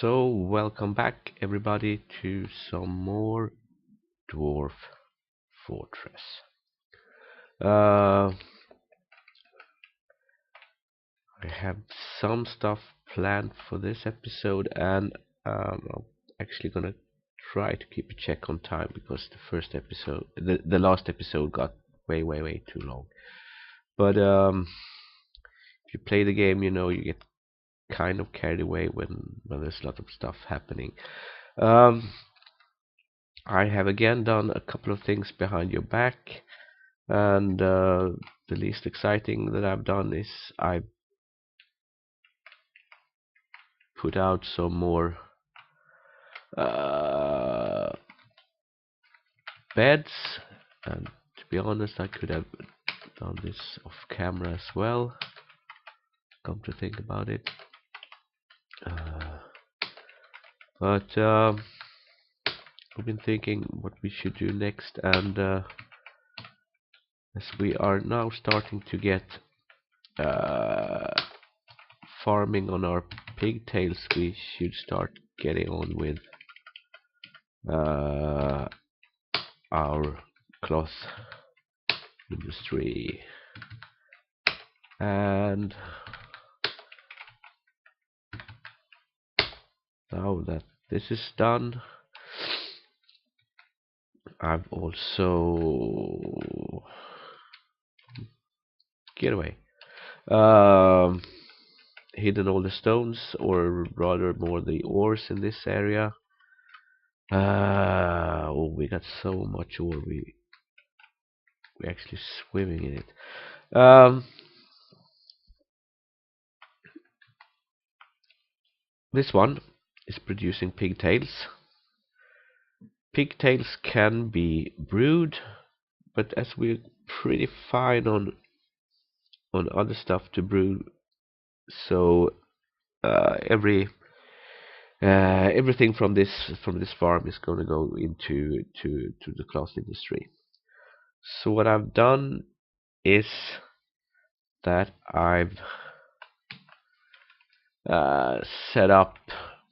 So, welcome back everybody to some more Dwarf Fortress. Uh, I have some stuff planned for this episode, and I'm actually gonna try to keep a check on time because the first episode, the last episode, got way too long. But if you play the game, you know you get kind of carried away when there's a lot of stuff happening. Um, I have again done a couple of things behind your back, and the least exciting that I've done is I put out some more uh, beds, and to be honest, I could have done this off camera as well. Come to think about it, uh, but I've been thinking what we should do next, and as we are now starting to get uh, farming on our pigtails, we should start getting on with our cloth industry. And now that this is done, I've also get away hidden all the stones, or rather more the ores in this area. Oh, we got so much ore, we're actually swimming in it. This one is producing pigtails. Pigtails can be brewed, but as we're pretty fine on other stuff to brew, so everything from this farm is going to go into to the cloth industry. So what I've done is that I've set up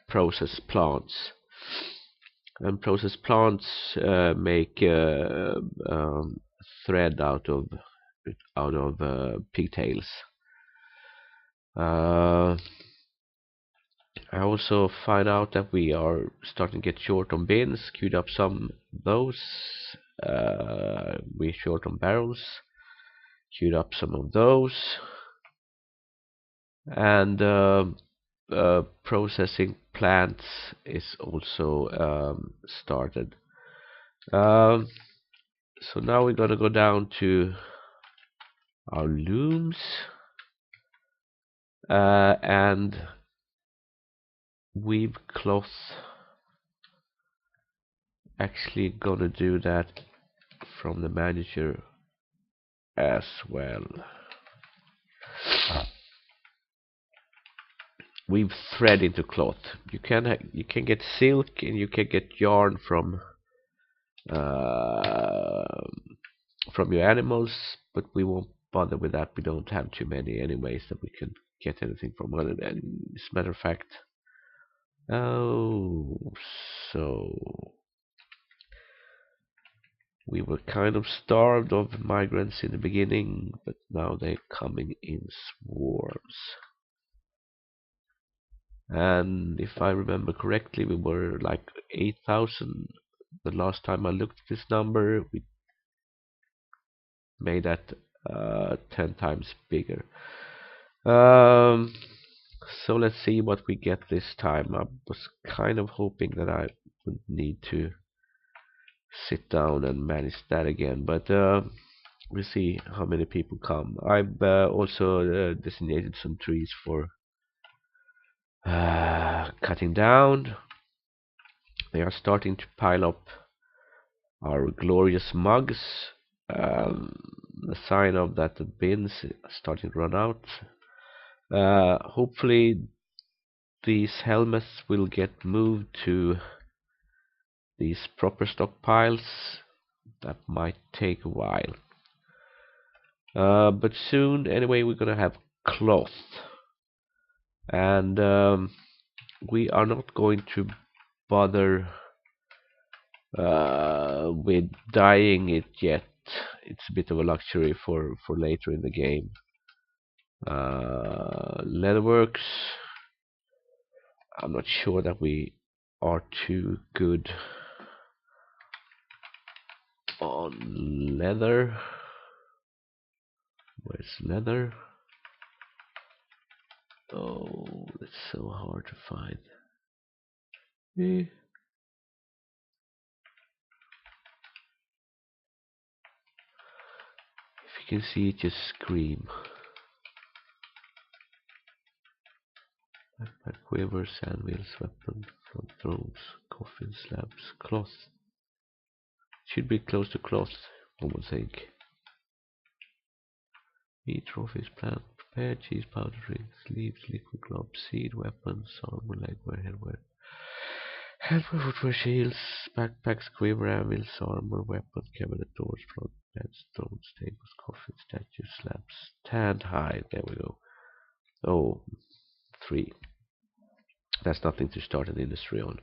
process plants, and process plants make thread out of pigtails. I also find out that we are starting to get short on bins, queued up some of those. We're short on barrels, queued up some of those. And processing plants is also started. So now we're gonna go down to our looms, and weave cloth. Actually gonna do that from the manager as well. Weave thread into cloth. You can get silk, and you can get yarn uh, from your animals, but we won't bother with that. We don't have too many anyways that we can get anything from. And as a matter of fact, oh, so we were kind of starved of migrants in the beginning, but now they're coming in swarms. And if I remember correctly, we were like 8,000 the last time I looked at this number. We made that 10 times bigger. So let's see what we get this time. I was kind of hoping that I would need to sit down and manage that again, but we'll see how many people come. I've also designated some trees for cutting down. They are starting to pile up our glorious mugs. The sign of that the bins are starting to run out. Hopefully these helmets will get moved to these proper stockpiles. That might take a while, but soon anyway we're gonna have cloth. And we are not going to bother with dyeing it yet. It's a bit of a luxury for later in the game. Leatherworks, I'm not sure that we are too good on leather. Where's leather? Oh, it's so hard to find. If you can see it, just scream. Backpack, quiver, sand wheels, weapon, front thrones, coffin slabs, cloth. Should be close to cloth, one would think. Meat, trophies, plant, prepared cheese, powder drinks, leaves, liquid gloves, seed, weapons, armor, legwear, headwear. Headwear, footwear, shields, backpacks, quiver, anvils, armor, weapon, cabinet doors, front beds, thrones, tables, coffins, statues, slabs, tanned hide. There we go. Oh, 3. That's nothing to start an industry on.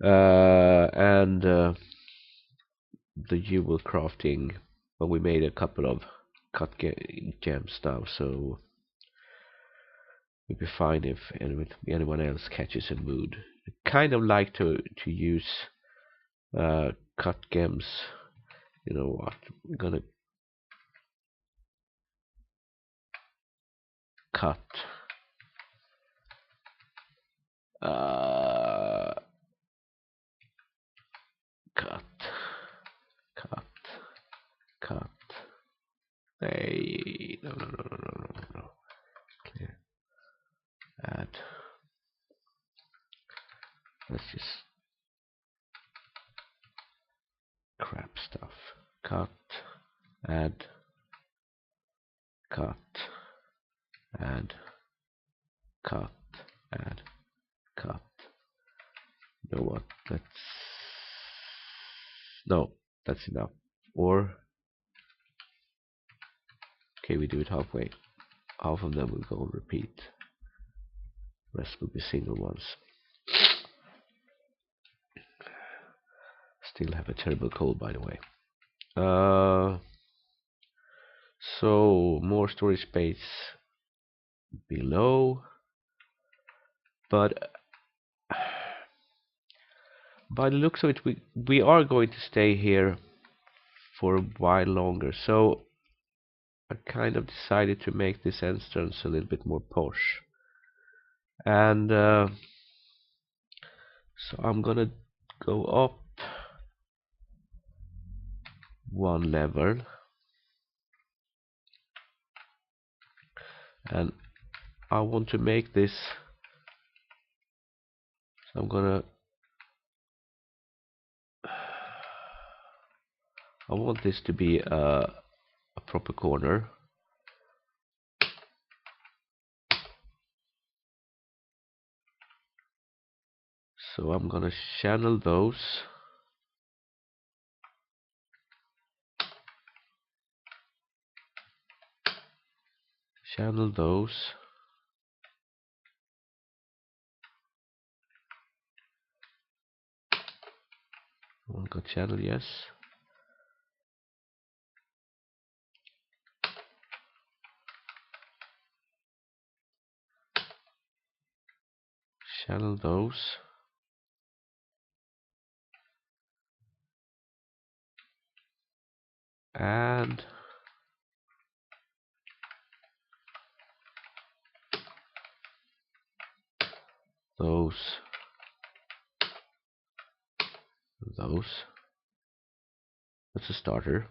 And the jewel crafting. Well, we made a couple of cut gems now, so we'd be fine if anyone else catches a mood. I kind of like to use cut gems. You know what? I'm gonna cut cut cut cut. Hey, no. Clear. Add. Let's just crap stuff. Cut. Add. Cut. Add. Cut. Add. Cut. You know what? No, that's enough. Or okay, we do it halfway. Half of them will go on repeat. Rest will be single ones. Still have a terrible cold, by the way. So more storage space below, but by the looks of it, we are going to stay here for a while longer. So I kind of decided to make this entrance a little bit more posh, and so I'm gonna go up 1 level, and I want to make this. So I want this to be a proper corner. So I'm gonna channel those. Channel those. One got channel, yes. Channel those. And those. That's a starter.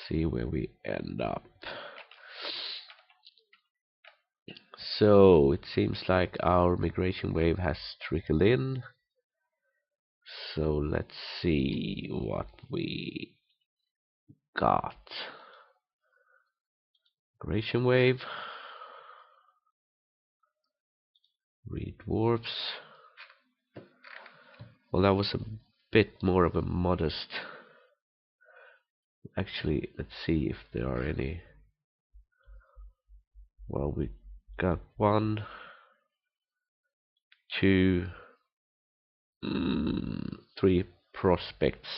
See where we end up. So it seems like our migration wave has trickled in. So let's see what we got. Migration wave. Read dwarfs. Well, that was a bit more of a modest. Actually, let's see if there are any. Well, we got one. 2, 3 prospects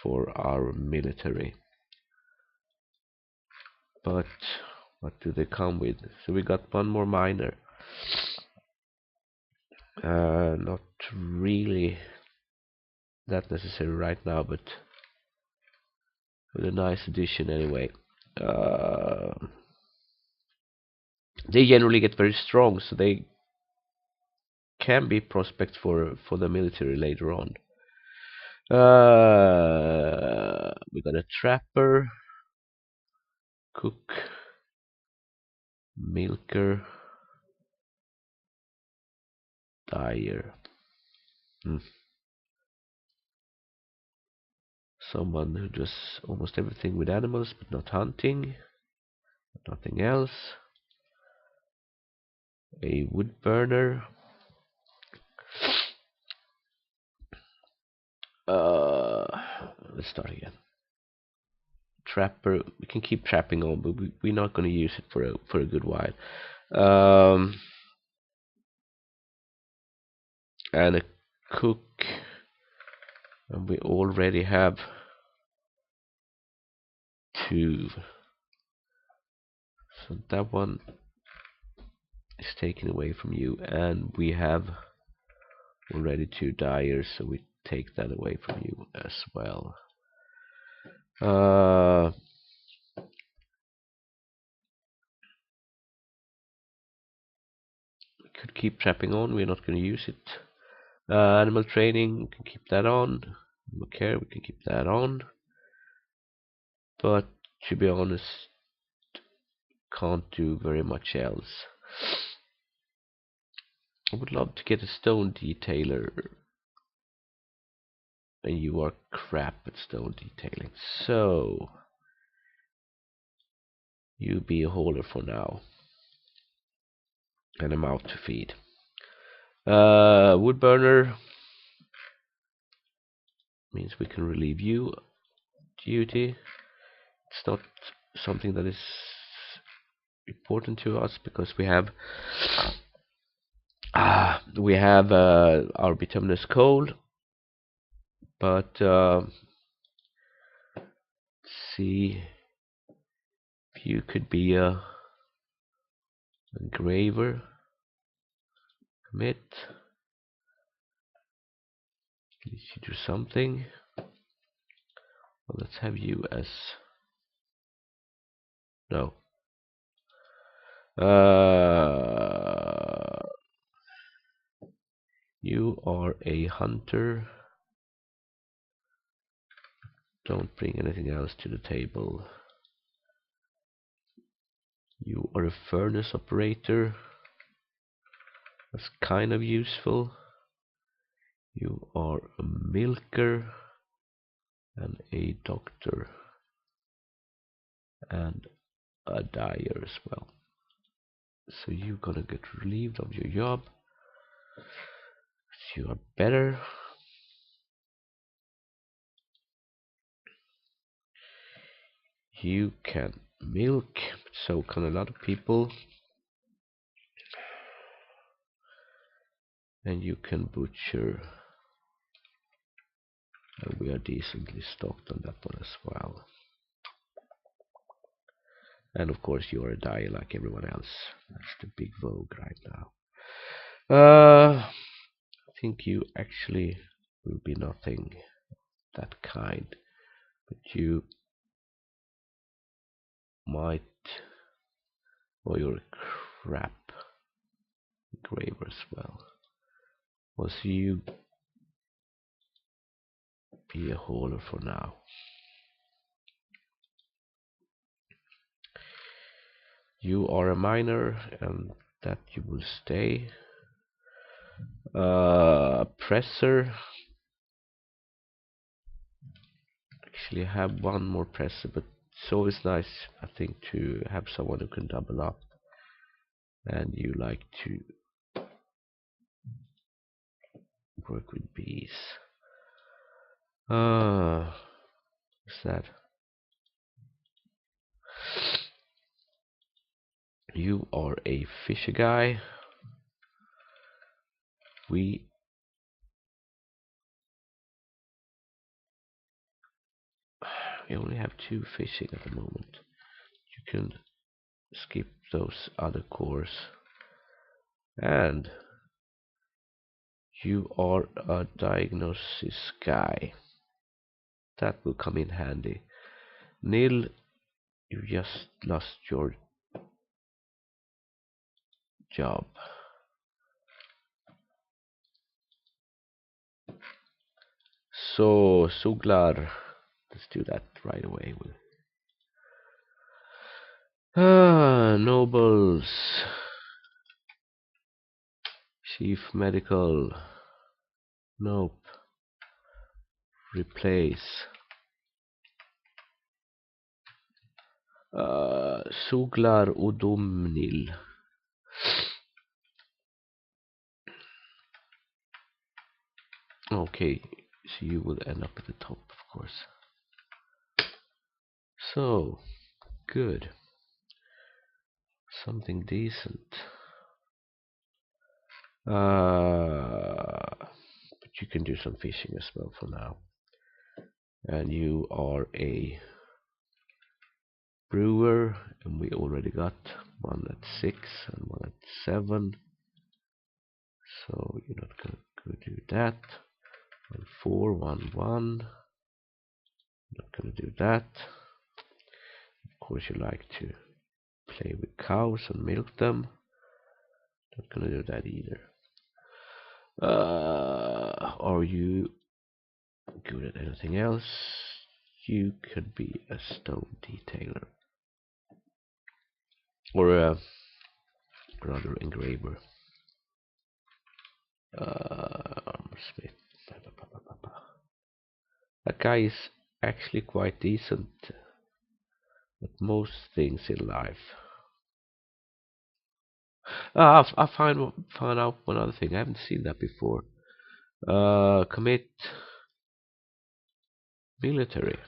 for our military. But what do they come with? So we got one more miner. Not really that necessary right now, but with a nice addition anyway. They generally get very strong, so they can be prospects for the military later on. We got a trapper, cook, milker, dyer. Someone who does almost everything with animals, but not hunting, nothing else. A wood burner. Let's start again. Trapper. We can keep trapping on, but we're not going to use it for a good while. And a cook, and we already have 2. So that one is taken away from you, and we have already 2 dyers, so we take that away from you as well. We could keep trapping on. We're not going to use it. Animal training, we can keep that on. Animal care, we can keep that on. But to be honest, can't do very much else. I would love to get a stone detailer, and you are crap at stone detailing, so you be a hauler for now, and I'm out to feed. Wood burner means we can relieve you duty. It's not something that is important to us because we have our bituminous coal, but see if you could be a engraver. Commit. At least you do something. Well, let's have you as no. You are a hunter. Don't bring anything else to the table. You are a furnace operator. That's kind of useful. You are a milker and a doctor and a dyer as well. So you're gonna get relieved of your job. You are better. You can milk, so can a lot of people. And you can butcher. And we are decently stocked on that one as well. And of course you are a dyer like everyone else. That's the big vogue right now. I think you actually will be nothing that kind, but you might, or you're a crap engraver as well. Well, so you be a hauler for now. You are a miner, and that you will stay. Presser. Actually, I have one more presser, but it's always nice, I think, to have someone who can double up. And you like to work with bees. What's that? You are a fisher guy. we only have 2 fishing at the moment. You can skip those other cores, and you are a diagnosis guy. That will come in handy. Neil, you just lost your job. So, Suglar, let's do that right away. Nobles, Chief Medical, nope, replace. Suglar Udomnil. Okay, so you will end up at the top, of course. So, good. Something decent. But you can do some fishing as well for now. And you are a brewer, and we already got one at 6 and one at 7. So you're not gonna go do that. 1 4 1 1. Not gonna do that. Of course, you like to play with cows and milk them. Not gonna do that either. Are you good at anything else? You could be a stone detailer or a rather engraver. Smith. That guy is actually quite decent at most things in life. I found out one other thing. I haven't seen that before. Commit military.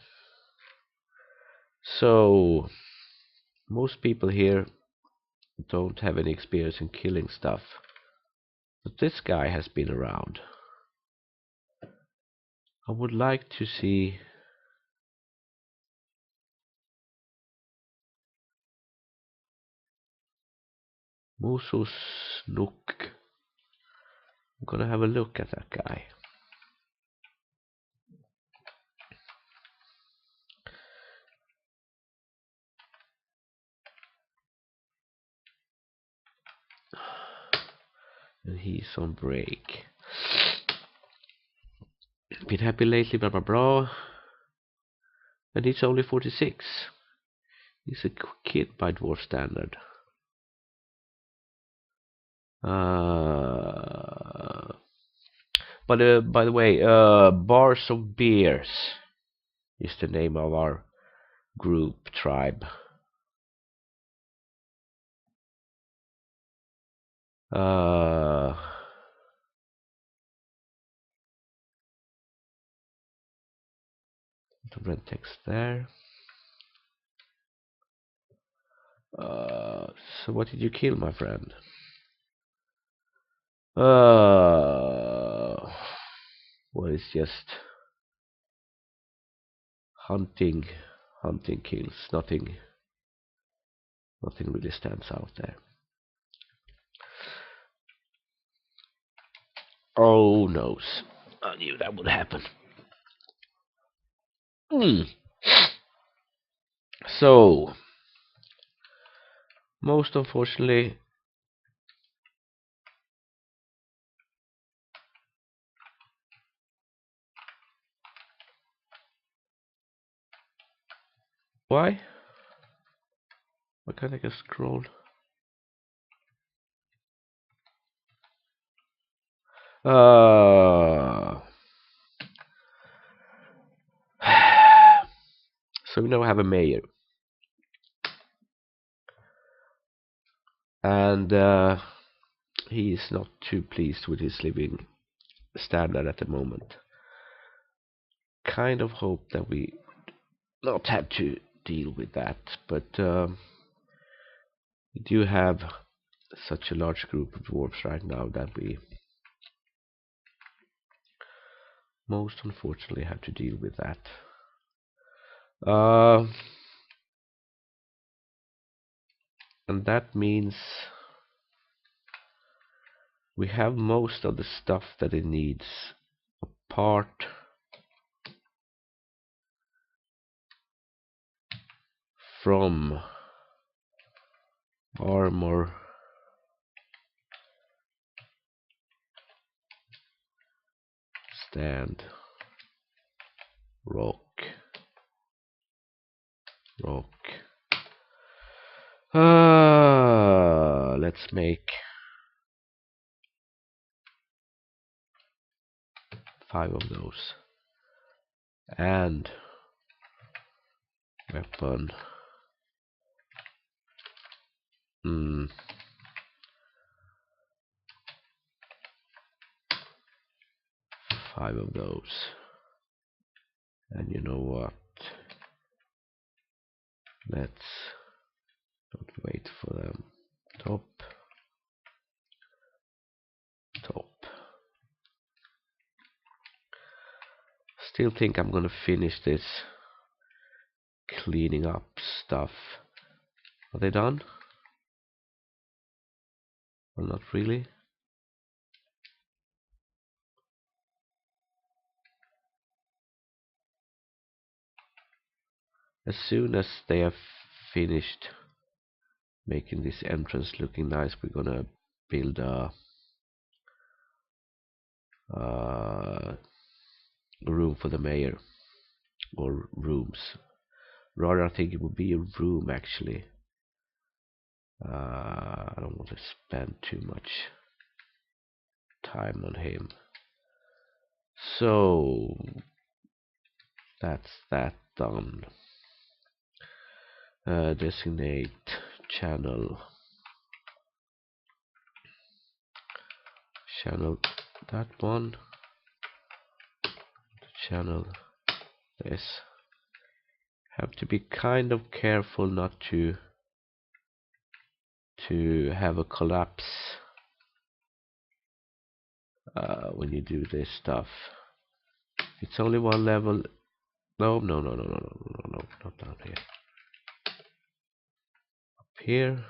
So most people here don't have any experience in killing stuff, but this guy has been around. I would like to see Musos Nook. I'm gonna have a look at that guy. And he's on break. Been happy lately, blah blah blah. And he's only 46. He's a kid by dwarf standard. But by the way, Bars of Beers is the name of our group tribe. The red text there. So what did you kill, my friend? Well, it's just hunting kills. Nothing really stands out there. Oh noes, I knew that would happen. So, most unfortunately, why? Why can't I just scroll? So we now have a mayor, and he is not too pleased with his living standard at the moment. Kind of hope that we not have to deal with that, but we do have such a large group of dwarves right now that we most unfortunately have to deal with that. Uh, and that means we have most of the stuff that it needs, apart from armor, stand, rock. Let's make 5 of those. And weapon. 5 of those. And you know what? Let's not wait for them. Top. Still think I'm gonna finish this cleaning up stuff. Are they done? Well, not really. As soon as they have finished making this entrance looking nice, we're gonna build a room for the mayor, or rooms. Rather, I think it would be a room actually. I don't want to spend too much time on him. So that's that done. Designate channel that one, channel this. Have to be kind of careful not to have a collapse when you do this stuff. It's only one level. No, not down here. Up here.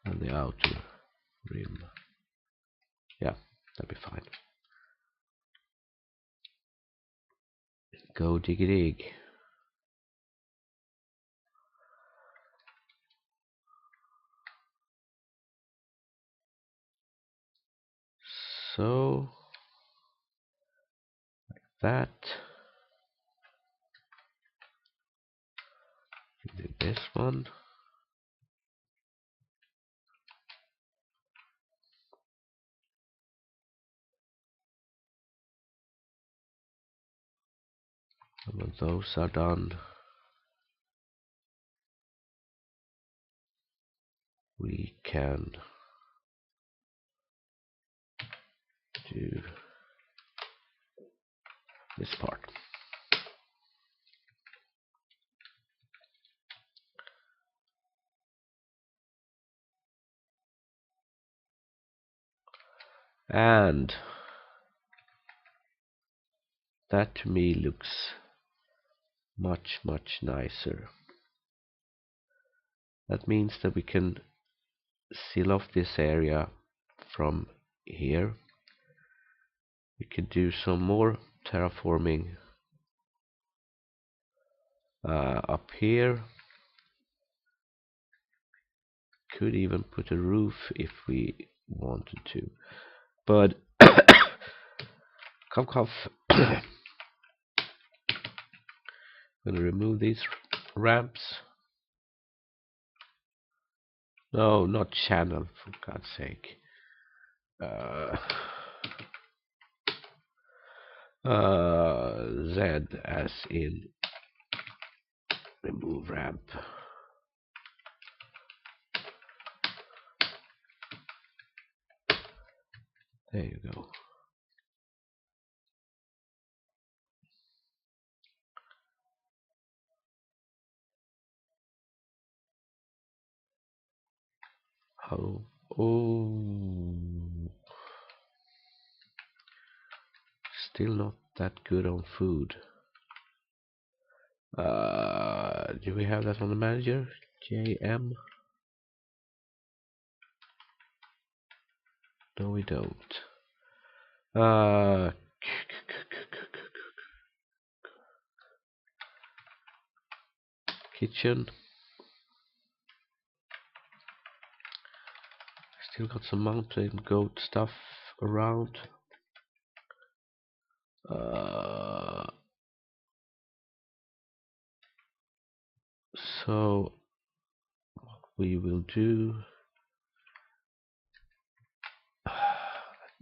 And the outer rim. Yeah, that'd be fine. Go diggy dig. So like that. Do this one. And when those are done, we can do this part. And that to me looks much nicer. That means that we can seal off this area from here. We could do some more terraforming up here. Could even put a roof if we wanted to, but cough. Gonna remove these ramps. No, not channel, for God's sake. Z as in remove ramp. There you go. How? Oh, still not that good on food. Do we have that on the manager? JM? No, we don't. Uh, Kitchen. Still got some mountain goat stuff around. Uh, so what we will do.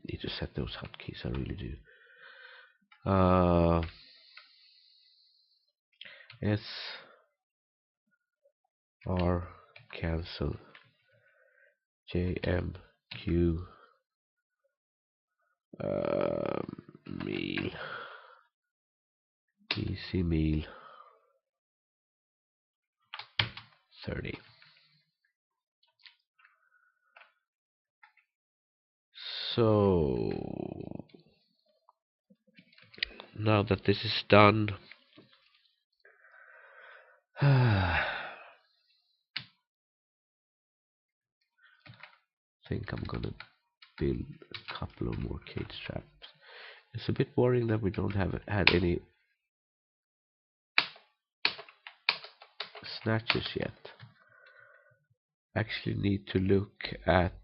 Need to set those hotkeys. I really do. S R cancel JMQ meal easy meal 30. So now that this is done, I think I'm gonna build a couple of more cage traps. It's a bit worrying that we don't have had any snatches yet. Actually need to look at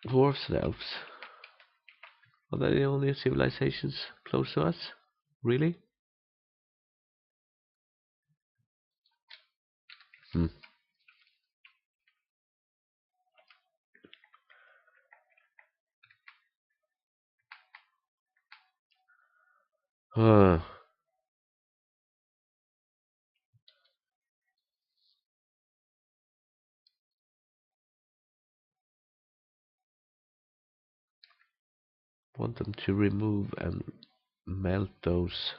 dwarves and elves. Are they the only civilizations close to us? Really? Hmm. Uh, want them to remove and melt those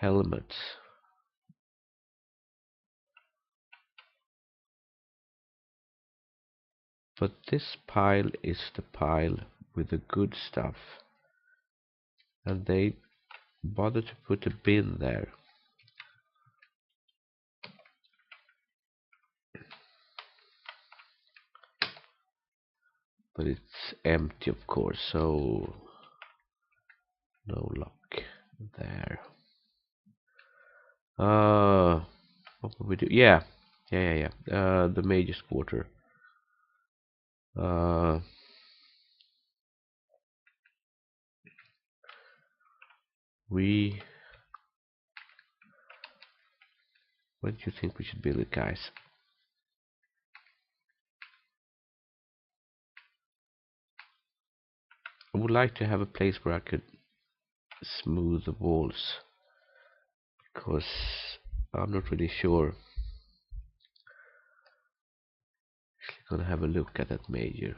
helmets. But this pile is the pile with the good stuff. And they bother to put a bin there. But it's empty, of course, so no luck there. What will we do? Yeah. The mage's quarter. We. What do you think we should build it, guys? I would like to have a place where I could smooth the walls, because I'm not really sure. Actually, gonna have a look at that major.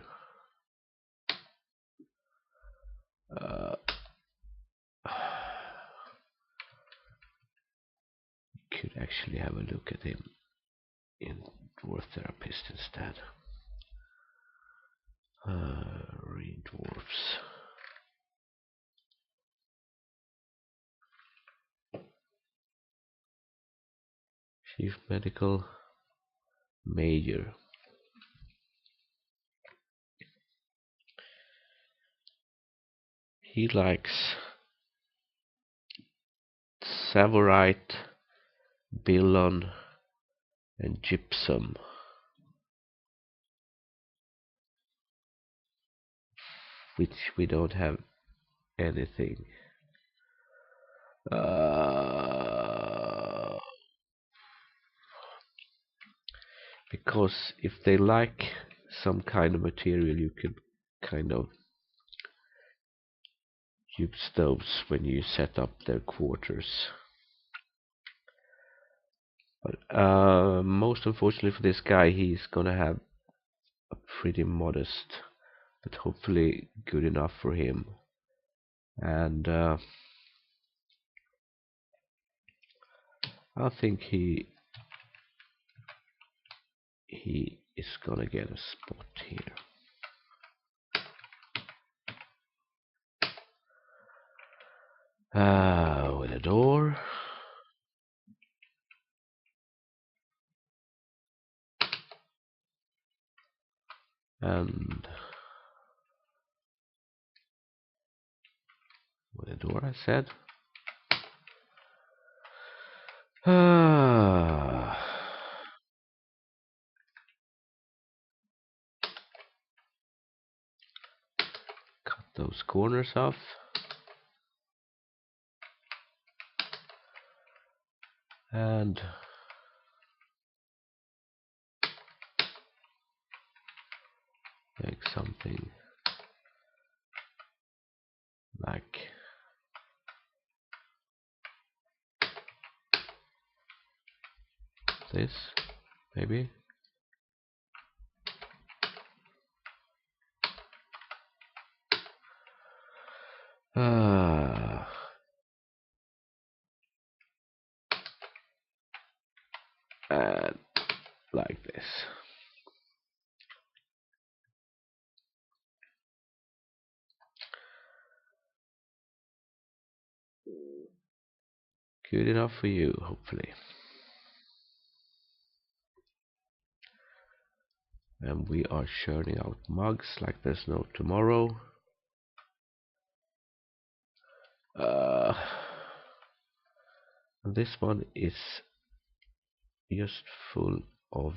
Could actually have a look at him in Dwarf Therapist instead. Read dwarfs. Chief Medical Major. He likes Savorite, Billon, and Gypsum. Which we don't have anything. Because if they like some kind of material, you could kind of use those when you set up their quarters. But most unfortunately for this guy, he's gonna have a pretty modest, but hopefully good enough for him. And I think he is gonna get a spot here. With a door. And with a door, I said. Cut those corners off. And make something like this, maybe. And like this. Good enough for you, hopefully. And we are churning out mugs like there's no tomorrow. This one is just full of.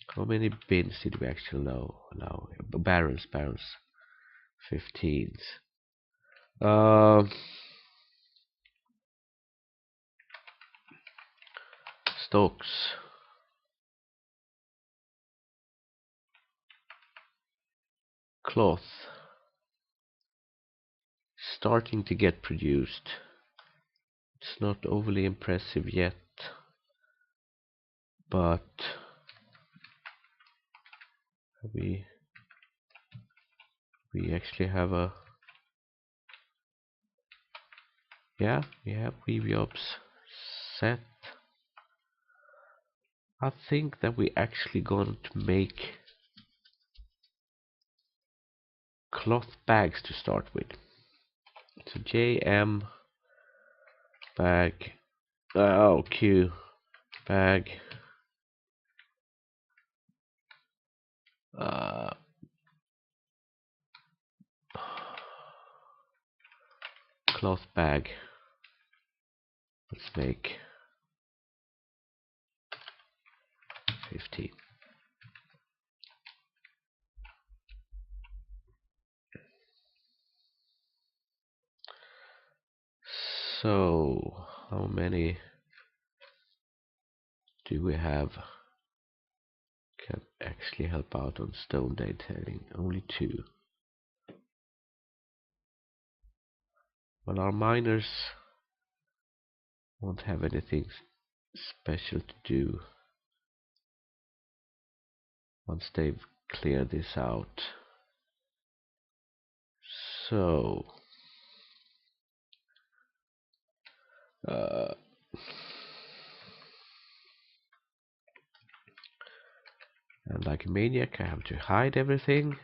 How many bins did we actually know? Barrels. 15s. Stocks. Cloth. Starting to get produced. It's not overly impressive yet, but we actually have a we have weave jobs set. I think that we actually going to make cloth bags to start with. So JM bag, Q bag, cloth bag. Let's make 15. So how many do we have can actually help out on stone detailing? Only 2. Well, our miners won't have anything special to do once they've cleared this out. So and like a maniac, I have to hide everything.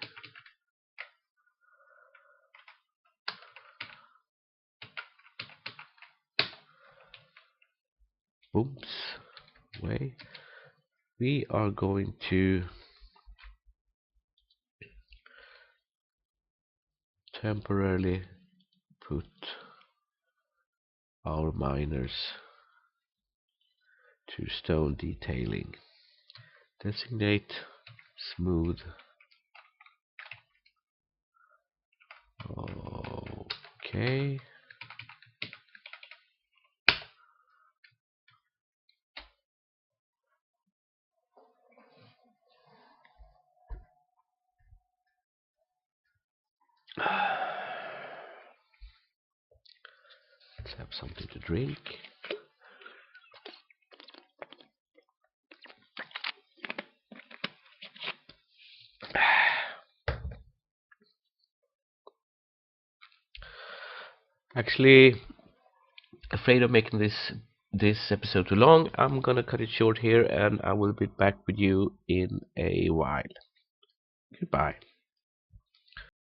Oops. Wait. We are going to temporarily put our miners to stone detailing. Designate smooth. Okay. Let's have something to drink. Actually, afraid of making this episode too long, I'm gonna cut it short here, and I will be back with you in a while. Goodbye.